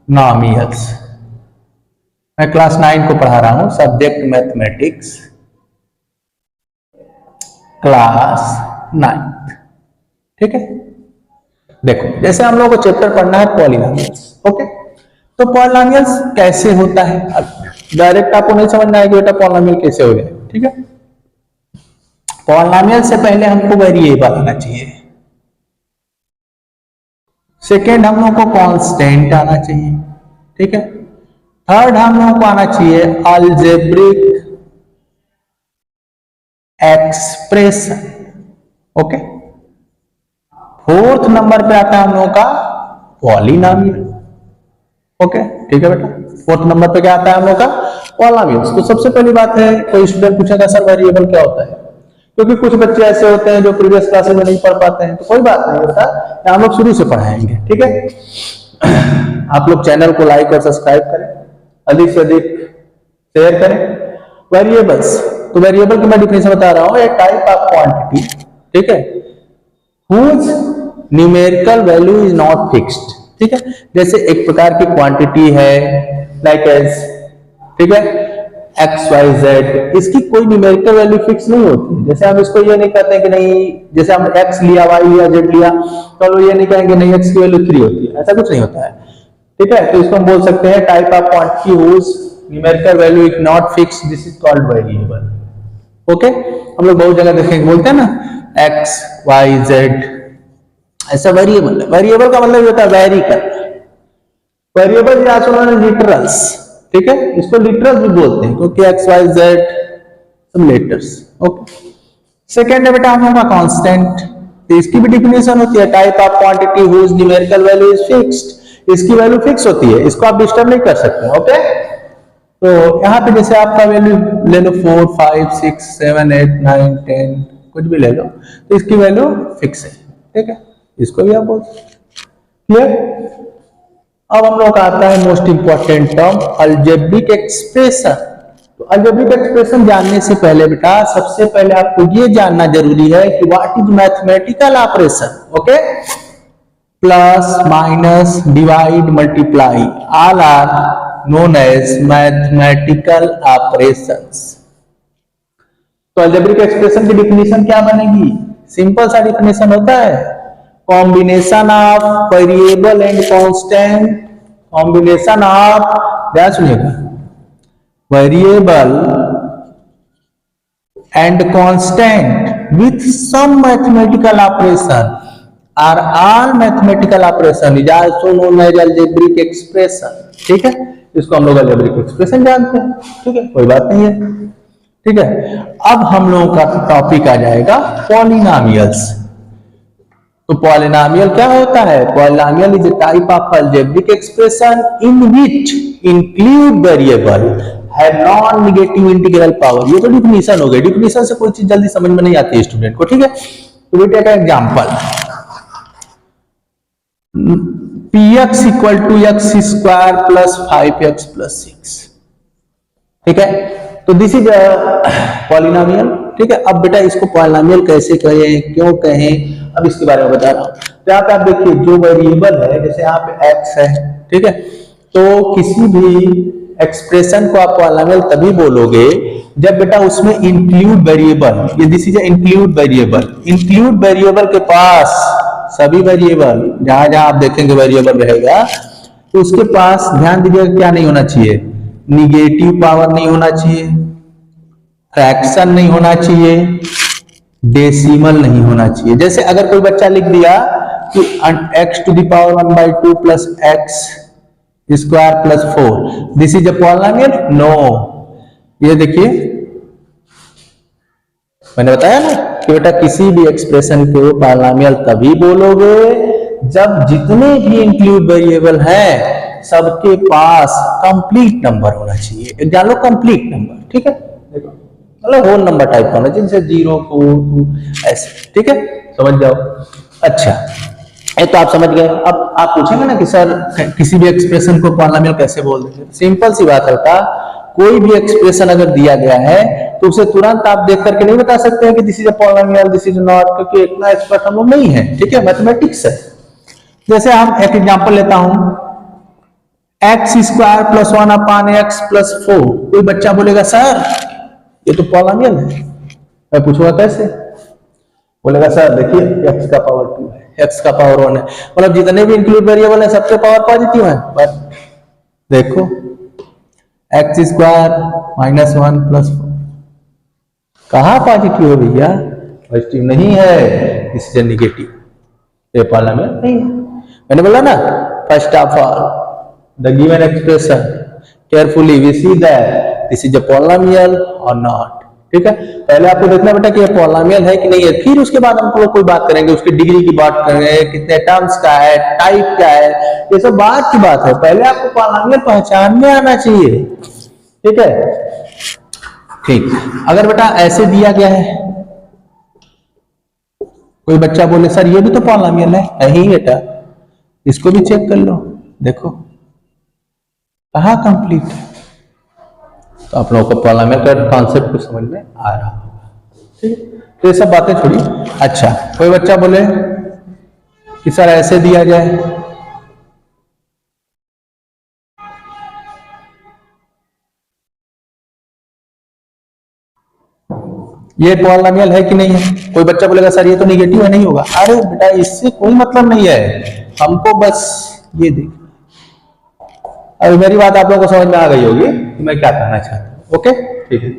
नॉमियल्स। मैं क्लास 9 को पढ़ा रहा हूं, सब्जेक्ट मैथमेटिक्स, क्लास 9। ठीक है, देखो जैसे हम लोगों को चैप्टर पढ़ना है पॉलिनोमियल्स। ओके, तो पॉलिनोमियल्स कैसे होता है, डायरेक्ट आपको नहीं समझना है कि बेटा पॉलिनोमियल कैसे हो गया। ठीक है, पॉलिनोमियल से पहले हमको वेरिएबल आना चाहिए, सेकेंड हम लोग को कांस्टेंट आना चाहिए। ठीक है, थर्ड हम लोग को आना चाहिए algebraic expression. Okay, fourth number पे आता है हम लोगों का पॉलिनोमियल। ओके, ठीक है बेटा, फोर्थ नंबर पे क्या आता है हम लोग का पॉलिनोमियल्स। तो सबसे पहली बात है, कोई स्टूडेंट पूछेगा सर वेरिएबल क्या होता है, क्योंकि कुछ बच्चे ऐसे होते हैं जो प्रीवियस क्लासेस में नहीं पढ़ पाते हैं। तो कोई बात नहीं होता, हम लोग शुरू से पढ़ाएंगे। ठीक है, आप लोग चैनल को लाइक और सब्सक्राइब करें, अधिक से अधिक शेयर करें। वेरिएबल्स, तो वेरिएबल की मैं डिफिनेशन बता रहा हूं, ए टाइप ऑफ क्वांटिटी, ठीक है, whose numerical value is not fixed. ठीक है, जैसे एक प्रकार की क्वांटिटी है लाइक एज, ठीक है, एक्स वाई जेड, इसकी कोई न्यूमेरिकल वैल्यू फिक्स नहीं होती। जैसे हम इसको ये नहीं कहते कि नहीं, जैसे हम एक्स लिया, वाई लिया, जेड लिया, तो हम ये नहीं कहेंगे नहीं एक्स की वैल्यू 3 होती है, ऐसा कुछ नहीं होता है। ठीक है, तो इसको हम बोल सकते हैं type of quantity whose numerical value is not fixed, this is called variable. Okay, हम लोग बहुत जगह देखेंगे, बोलते हैं ना एक्स वाई जेड, ऐसा वेरिएबल है। वेरिएबल का मतलब होता है वैरी करना। वेरिएबल या लिटरल्स, ठीक है, इसको लिटरल्स भी बोलते हैं क्योंकि एक्स वाई जेड सब लेटर्स। ओके, सेकेंड है बेटा हम लोग का कांस्टेंट, तो इसकी भी डिफिनेशन होती है type of quantity whose numerical value is fixed, इसकी वैल्यू फिक्स होती है, इसको आप डिस्टर्ब नहीं कर सकते। ओके, तो यहाँ पे जैसे आपका वैल्यू ले लो 4 5 6 7 8 9 10 कुछ भी ले लो, तो इसकी वैल्यू फिक्स है। ठीक है, इसको भी आप बोल क्लियर। अब हम लोग का आता है most important term algebraic expression. तो अलजेब्रिक एक्सप्रेशन जानने से पहले बेटा सबसे पहले आपको ये जानना जरूरी है कि what is mathematical operation. Okay, plus minus divide multiply all are known as mathematical operations. तो अलजेब्रिक एक्सप्रेशन की डिफिनेशन क्या बनेगी, सिंपल सा डिफिनेशन होता है, combination of variable and constant, combination of, ध्यान सुनिएगा, variable and constant with some mathematical operation are all mathematical operation is also known as algebraic expression. ठीक है, इसको हम लोग अलजेब्रिक एक्सप्रेशन जानते हैं। ठीक है, कोई बात नहीं है। ठीक है, अब हम लोगों का टॉपिक आ जाएगा पॉलिनोमियल्स। तो पॉलिनोमियल क्या होता है, polynomial is a type of algebraic expression in which include variable have non negative integral power. ये तो डिफिनेशन हो गई, डिफिनेशन से कोई चीज जल्दी समझ में नहीं आती है स्टूडेंट को। ठीक है, तो बेटा का example px equal to x square plus 5x plus 6। ठीक है, तो दिस इज पॉलिनोमियल। ठीक है, अब बेटा इसको पॉलिनोमियल कैसे कहें, क्यों कहें, अब इसके बारे में बता रहा हूं। तो यहाँ पे आप देखिए जो वेरिएबल है, जैसे यहाँ पे x है, ठीक है, तो किसी भी एक्सप्रेशन को आप पॉलिनोमियल तभी बोलोगे जब बेटा उसमें इंक्लूड वेरिएबल, ये this is include variable, include variable के पास सभी वेरिएबल, जहां जहां आप देखेंगे वेरिएबल रहेगा, तो उसके पास ध्यान दीजिएगा क्या नहीं होना चाहिए, निगेटिव पावर नहीं होना चाहिए, फ्रैक्शन नहीं होना चाहिए, डेसिमल नहीं होना चाहिए। जैसे अगर कोई बच्चा लिख दिया कि x to the power 1/2 plus x square plus 4, this is a polynomial, no. ये देखिए मैंने बताया ना कि बेटा किसी भी एक्सप्रेशन को पॉलिनोमियल तभी बोलोगे जब जितने भी इंक्लूड वेरिएबल हैं सबके पास कंप्लीट नंबर होना चाहिए। जान लो कंप्लीट नंबर। ठीक है, देखो मतलब होल नंबर टाइप होना चाहिए, जैसे 0 4 2 ऐसे। ठीक है, समझ जाओ। अच्छा, ये तो आप समझ गए। अब आप पूछेंगे ना कि सर किसी भी एक्सप्रेशन को पॉलिनोमियल कैसे बोल देंगे। सिंपल सी बात है, कोई भी एक्सप्रेशन अगर दिया गया है तो उसे तुरंत आप देख करके नहीं बता सकते हैं कि this is a polynomial, this is not, क्योंकि इतना एक्सपर्ट हम लोग नहीं है। ठीक है, मैथमेटिक्स है। जैसे हम एक एग्जांपल लेता हूं, एक्स स्क्वायर प्लस 1 अपान एक्स प्लस 4। कोई बच्चा बोलेगा सर ये तो पॉलिनॉमियल है। मैं पूछूंगा कैसे, बोलेगा सर देखिए एक्स का पावर 2 है, एक्स का पावर 1 है, मतलब जितने भी इंक्लूड वेरिएबल है सबके पावर पॉजिटिव है। बट देखो एक्स स्क्वायर माइनस 1 प्लस 4 कहाँ पॉजिटिव है भैया, पॉजिटिव नहीं है, इससे निगेटिव, ये पॉलिनॉमियल नहीं है। मैंने बोला ना first of all the given expression carefully we see that this is a polynomial और नॉट। ठीक है, पहले आपको देखना बेटा कि ये पॉलिनॉमियल है कि नहीं है, फिर उसके बाद हम लोग कोई बात करेंगे, उसकी डिग्री की बात करेंगे, कितने टर्म्स का है, टाइप क्या है, ये सब बात की बात है। पहले आपको पॉलिनॉमियल पहचान में आना चाहिए। ठीक है, ठीक। अगर बेटा ऐसे दिया गया है, कोई बच्चा बोले सर ये भी तो पॉलिनॉमियल है, नहीं बेटा इसको भी चेक कर लो, देखो कहाँ कंप्लीट है। तो आप लोगों को पॉलिनॉमियल का कॉन्सेप्ट कुछ समझ में आ रहा होगा। ठीक है, तो ये सब बातें छोड़ी। अच्छा, कोई बच्चा बोले कि सर ऐसे दिया जाए, ये पॉलिनॉमियल है कि नहीं है। कोई बच्चा बोलेगा सर ये तो निगेटिव है, नहीं होगा। अरे बेटा इससे कोई मतलब नहीं है, हमको बस ये देख। अब मेरी बात आप लोगों को समझ में आ गई होगी कि मैं क्या कहना चाहता हूं। ओके, ठीक है।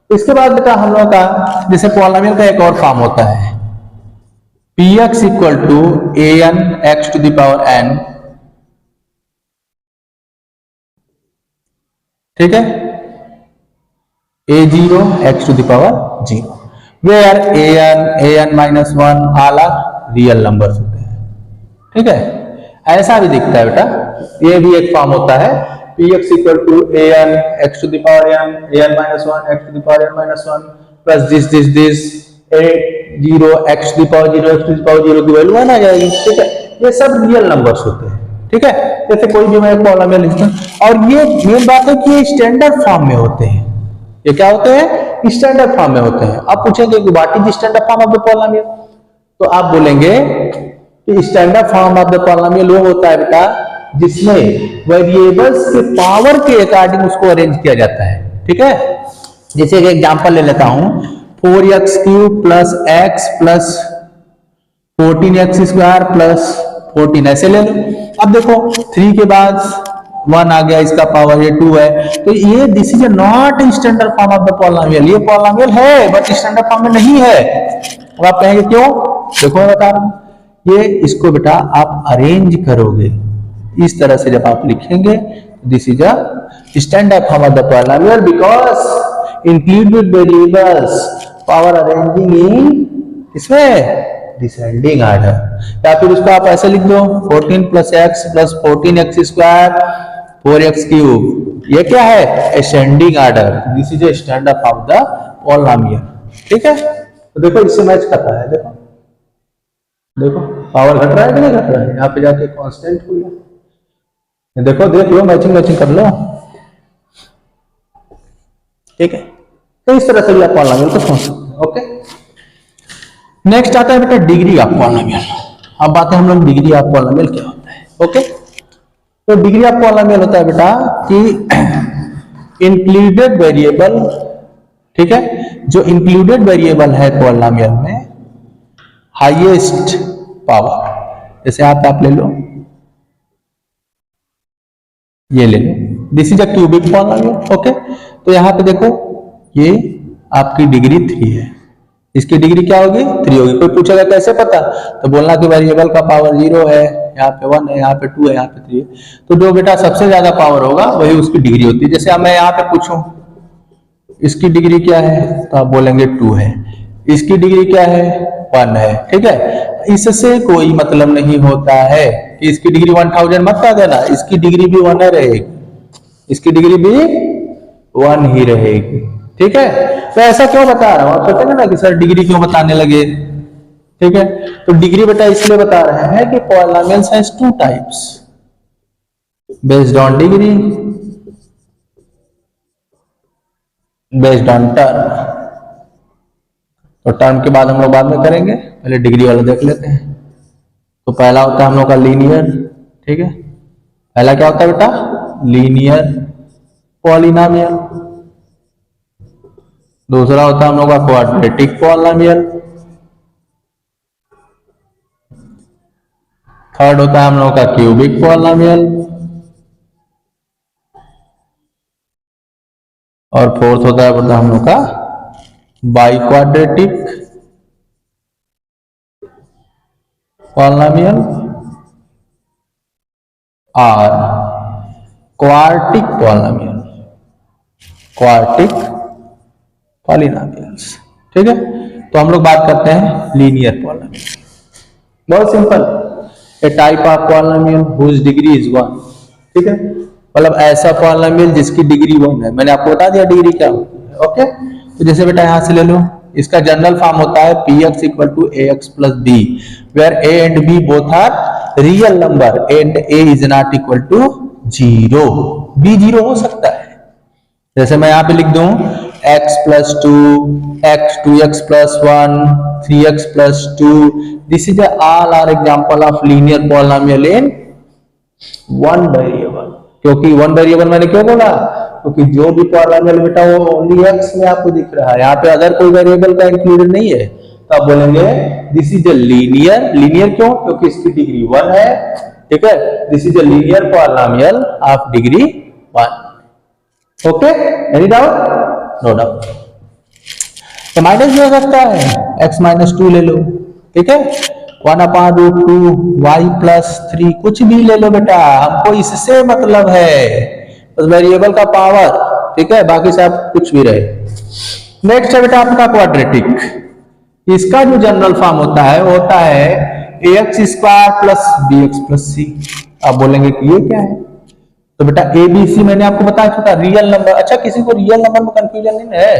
इसके बाद बेटा हम लोग का जैसे पॉलिनॉमियल का एक और फॉर्म होता है px equal to an x to the power n। ठीक है, a0 x to the power 0 where an minus 1 all are real numbers होते हैं। ठीक है, ऐसा भी दिखता है बेटा, ये भी एक फॉर्म होता है px equal to an x to the power n an minus 1 x to the power n minus 1 plus this a0 x to the power 0 x to the power 0 की वैल्यू 1 आ जाएगी। ठीक है, ये सब रियल नंबर्स होते हैं। ठीक है, जैसे कोई भी मैं पॉलिनॉमियल लिखता हूं, और ये मेन बात है कि ये स्टैंडर्ड फॉर्म में होते हैं। ये क्या होते हैं, स्टैंडर्ड फॉर्म में होते हैं। आप पूछेंगे कि what is standard form of the polynomial, तो आप बोलेंगे कि standard form of the polynomial वो होता है बेटा जिसमें वेरिएबल्स के पावर के अकॉर्डिंग उसको अरेंज किया जाता है। ठीक है, जैसे एक एग्जांपल ले लेता हूं 4x³ plus x plus 14x square plus 14, ऐसे ले लो। अब देखो 3 के बाद 1 आ गया, इसका पावर ये 2 है, तो ये this is not standard form of the polynomial. ये पॉलिनॉमियल है बट स्टैंडर्ड फॉर्म में नहीं है। अब आप कहेंगे क्यों, देखो मैं बता रहा हूं, ये इसको बेटा आप अरेंज करोगे इस तरह से, जब आप लिखेंगे this is a standard form of the polynomial because included variables power arranging in इसमें डिसेंडिंग ऑर्डर। या फिर उसको आप ऐसे लिख दो 14 plus x plus 14x square 4x³, ये क्या है, ascending order. This is a standard of the polynomial. ठीक है, तो देखो इससे मैच करता है, देखो देखो पावर घट रहा है कि नहीं घट रहा है, यहाँ पे जाके कांस्टेंट हो गया, देखो देख लो, मैचिंग मैचिंग कर लो। ठीक है, तो इस तरह से भी आप पॉलिनॉमियल को समझ सकते हैं। ओके, नेक्स्ट आता है बेटा डिग्री ऑफ पॉलिनॉमियल। अब बात है हम लोग डिग्री ऑफ पॉलिनॉमियल क्या होता है। ओके, तो डिग्री ऑफ पॉलिनॉमियल होता है बेटा कि इंक्लूडेड वेरिएबल, ठीक है, जो इंक्लूडेड वेरिएबल है पॉलिनॉमियल में हाईएस्ट पावर, जैसे आप ले लो, ये ले लो, this is a cubic polynomial. Okay, तो यहां पे देखो ये आपकी डिग्री 3 है, इसकी डिग्री क्या होगी, 3 होगी। कोई पूछेगा कैसे पता, तो बोलना कि वेरिएबल का पावर 0 है, यहाँ पे 1 है, यहाँ पे 2 है, यहाँ पे 3 है, तो जो बेटा सबसे ज्यादा पावर होगा वही उसकी डिग्री होती है। जैसे अब मैं यहाँ पे पूछूं इसकी डिग्री क्या है, तो आप बोलेंगे 2 है, इसकी डिग्री क्या है, 1 है। ठीक है, इससे कोई मतलब नहीं होता है कि इसकी डिग्री 1000 मत कर देना, इसकी डिग्री भी 1 रहेगी, इसकी डिग्री भी 1 ही रहेगी। ठीक है, तो ऐसा क्यों बता रहा हूं, आप सोचेंगे ना कि सर डिग्री क्यों बताने लगे। ठीक है, तो डिग्री बेटा इसलिए बता रहे हैं कि polynomials has 2 types based on degree, based on term. तो टर्म के बाद हम लोग बाद में करेंगे, पहले डिग्री वाला देख लेते हैं। तो पहला होता है हम लोग का लीनियर, ठीक है, पहला क्या होता है बेटा, लीनियर पॉलिनोमियल। दूसरा होता है हम लोग का क्वाड्रेटिक पॉलिनोमियल। थर्ड होता है हम लोग का क्यूबिक पॉलिनोमियल। और फोर्थ होता है हम लोग का बाइक्वाड्रेटिक पॉलिनोमियल और क्वार्टिक पॉलिनोमियल, क्वार्टिक पॉलिनोमियल्स। ठीक है, तो हम लोग बात करते हैं लीनियर पॉलिनोमियल। बहुत simple, a type of polynomial whose degree is 1। ठीक है, मतलब ऐसा पॉलिनोमियल जिसकी डिग्री 1 है। मैंने आपको बता दिया डिग्री क्या होती है। ओके, तो जैसे बेटा यहां से ले लो, इसका जनरल फॉर्म होता है px = ax + b, where a and b both are real number and a is not equal to 0। b 0 हो सकता है। जैसे मैं यहां पे लिख दूं x + 2, x 2x + 1, 3x + 2, this is all are example of linear polynomial in one variable। क्योंकि वन वेरिएबल मैंने क्यों बोला, क्योंकि जो भी पॉलिनोमियल बेटा वो ओनली एक्स में आपको दिख रहा है, यहाँ पे अगर कोई वेरिएबल का इंक्लूडेड नहीं है तो आप बोलेंगे this is a linear. Linear क्यों, क्योंकि इसकी डिग्री 1 है। ठीक है, this is a linear polynomial of degree 1। Okay, any doubt? No doubt. तो माइनस भी हो सकता है, x - 2 ले लो। ठीक है, 1/√2 y + 3, कुछ भी ले लो बेटा, हमको इससे मतलब है, बस वेरिएबल का पावर। ठीक है, बाकी सब कुछ भी रहे। नेक्स्ट है बेटा आपका क्वाड्रेटिक। इसका जो जनरल फॉर्म होता है वो होता है ax² + bx + c। आप बोलेंगे कि ये क्या है, तो बेटा a b c मैंने आपको बताया था रियल नंबर। अच्छा, किसी को रियल नंबर में कंफ्यूजन नहीं है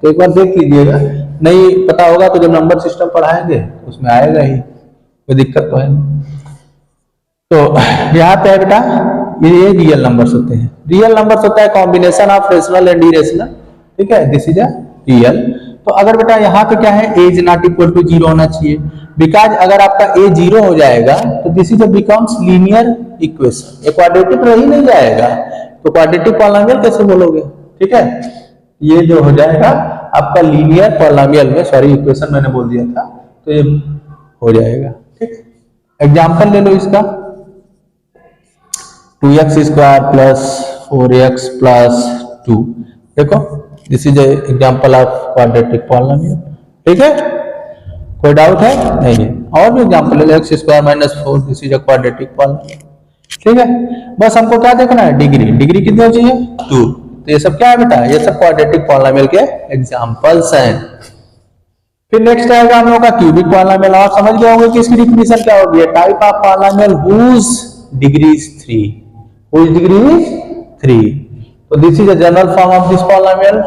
तो एक बार देख लीजिएगा, नहीं पता होगा तो जब नंबर सिस्टम पढ़ाएंगे तो उसमें आएगा ही, कोई दिक्कत तो है नहीं। तो यहाँ पे बेटा ये रियल नंबर्स होते हैं। रियल नंबर्स होता है combination of rational and irrational. ठीक है, दिस इज अ रियल। तो अगर बेटा यहाँ पे क्या है, a is not equal to 0 होना चाहिए, बिकॉज अगर आपका a 0 हो जाएगा तो this is becomes linear equation, ये क्वाड्रेटिक रह ही नहीं जाएगा, तो क्वाड्रेटिक पॉलिनोमियल कैसे बोलोगे। ठीक है, ये जो हो जाएगा आपका लीनियर पॉलिनोमियल में, सॉरी इक्वेशन मैंने बोल दिया था, तो ये हो जाएगा। ठीक, एग्जाम्पल ले लो इसका, 2x² + 4x + 2। देखो this is example of quadratic polynomial. ठीक है, कोई डाउट है? नहीं है। और भी एग्जांपल ले लो, x² - 4, this is a quadratic polynomial. ठीक है, बस हमको क्या देखना है, डिग्री। डिग्री कितनी हो चाहिए, 2। तो ये सब क्या है बेटा, ये सब क्वाड्रेटिक पॉलिनोमियल के एग्जांपल्स हैं। फिर नेक्स्ट आएगा हम लोग का क्यूबिक पॉलिनोमियल। और समझ गए होंगे कि इसकी डेफिनेशन क्या होगी, type of polynomial whose degree is 3। Whose degree is 3। तो this is a general form of this polynomial,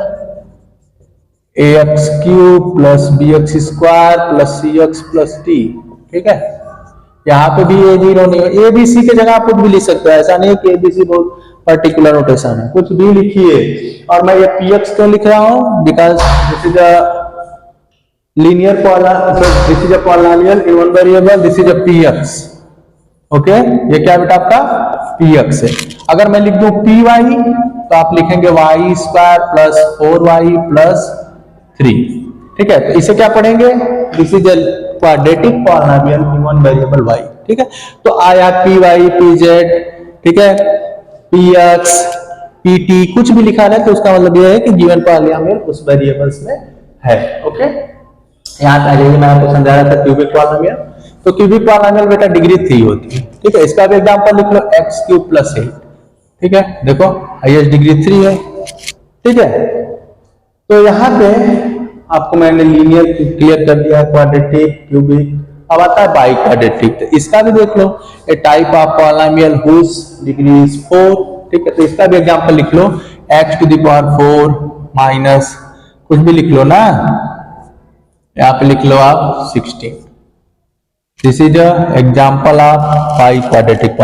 ax³ + bx² + cx + d। ठीक है, यहाँ पे भी a 0 नहीं है, a b c के जगह आप कुछ भी लिख सकते हो, ऐसा नहीं है कि a b c बहुत पर्टिकुलर नोटेशन है, कुछ भी लिखिए। और मैं ये px क्यों लिख रहा हूँ, because this is a linear this is a polynomial in one variable, this is a px। Okay, ये क्या बेटा आपका px है। अगर मैं लिख दूं py तो आप लिखेंगे y² + 4y + 3। ठीक है, तो इसे क्या पढ़ेंगे, this is a quadratic polynomial in one variable y। ठीक है, तो आया py pz, ठीक है, px pt कुछ भी लिखा है तो उसका मतलब यह है कि गिवन पॉलिनोमियल उस वेरिएबल्स में है। ओके, यहाँ पहले मैं आपको समझा रहा था क्यूबिक पॉलिनोमियल। तो क्यूबिक पॉलिनोमियल बेटा डिग्री 3 होती है। ठीक है, इसका भी एग्जांपल लिख लो, x³ + 8। ठीक है, देखो हाईएस्ट डिग्री 3 है। ठीक है, तो यहाँ पे आपको मैंने लीनियर क्लियर कर दिया, क्वाड्रेटिक, क्यूबिक। अब आता है बाई क्वाड्रेटिक, तो इसका भी देख लो, a type of polynomial whose degree is 4। ठीक है, तो इसका भी एग्जांपल लिख लो, x⁴ माइनस कुछ भी लिख लो ना, यहाँ पे लिख लो आप 16। This is a example of by quadratic